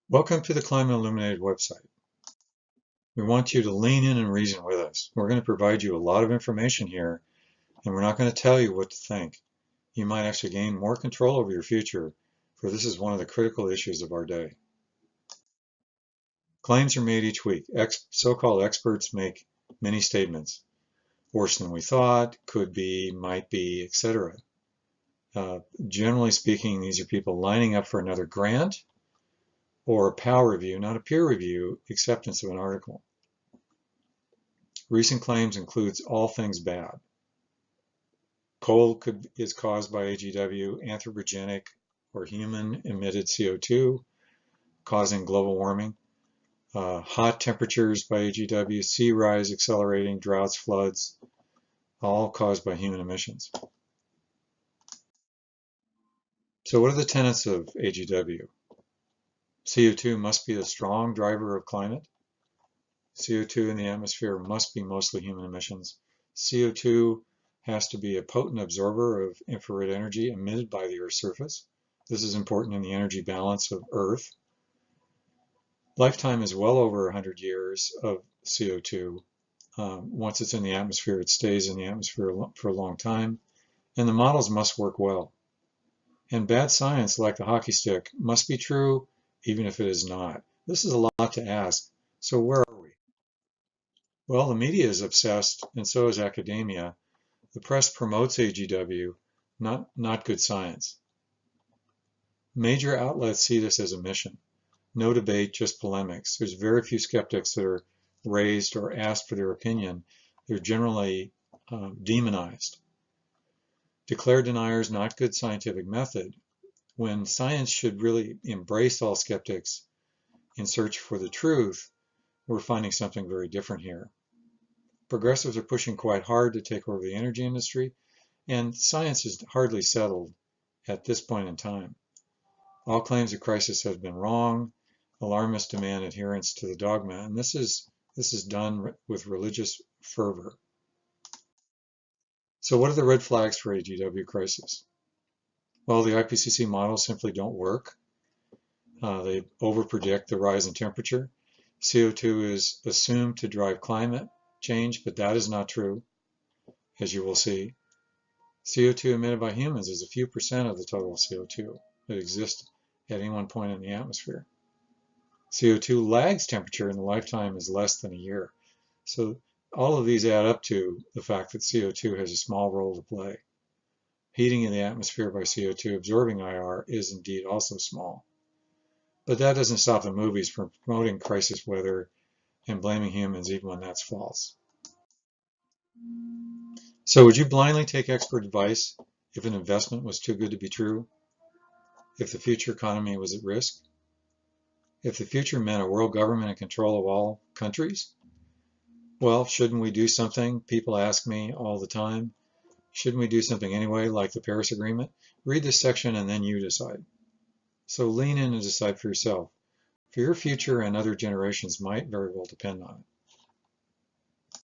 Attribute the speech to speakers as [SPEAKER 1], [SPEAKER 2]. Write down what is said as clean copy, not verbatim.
[SPEAKER 1] Welcome to the Climate Illuminated website. We want you to lean in and reason with us. We're going to provide you a lot of information here, and we're not going to tell you what to think. You might actually gain more control over your future, for this is one of the critical issues of our day. Claims are made each week. So-called experts make many statements. Worse than we thought, could be, might be, etc. Generally speaking, these are people lining up for another grant or a PAL review, not a peer review, acceptance of an article. Recent claims includes all things bad. Coal is caused by AGW, anthropogenic or human emitted CO2 causing global warming, hot temperatures by AGW, sea rise accelerating, droughts, floods, all caused by human emissions. So what are the tenets of AGW? CO2 must be a strong driver of climate. CO2 in the atmosphere must be mostly human emissions. CO2 has to be a potent absorber of infrared energy emitted by the Earth's surface. This is important in the energy balance of Earth. Lifetime is well over 100 years of CO2. Once it's in the atmosphere, it stays in the atmosphere for a long time. And the models must work well. And bad science, like the hockey stick, must be true even if it is not. This is a lot to ask. So where are we? Well, the media is obsessed, and so is academia. The press promotes AGW, not good science. Major outlets see this as a mission. No debate, just polemics. There's very few skeptics that are raised or asked for their opinion. They're generally demonized. Declare deniers not good scientific method. When science should really embrace all skeptics in search for the truth, we're finding something very different here. Progressives are pushing quite hard to take over the energy industry, and science is hardly settled at this point in time. All claims of crisis have been wrong. Alarmists demand adherence to the dogma, and this is done with religious fervor. So what are the red flags for AGW crisis? Well, the IPCC models simply don't work. They overpredict the rise in temperature. CO2 is assumed to drive climate change, but that is not true, as you will see. CO2 emitted by humans is a few percent of the total CO2 that exists at any one point in the atmosphere. CO2 lags temperature and the lifetime is less than a year. So all of these add up to the fact that CO2 has a small role to play. Heating in the atmosphere by CO2 absorbing IR is indeed also small. But that doesn't stop the movies from promoting crisis weather and blaming humans even when that's false. So would you blindly take expert advice if an investment was too good to be true? If the future economy was at risk? If the future meant a world government in control of all countries? Well, shouldn't we do something? People ask me all the time. Shouldn't we do something anyway, like the Paris Agreement? Read this section and then you decide. So lean in and decide for yourself. For your future and other generations might very well depend on it.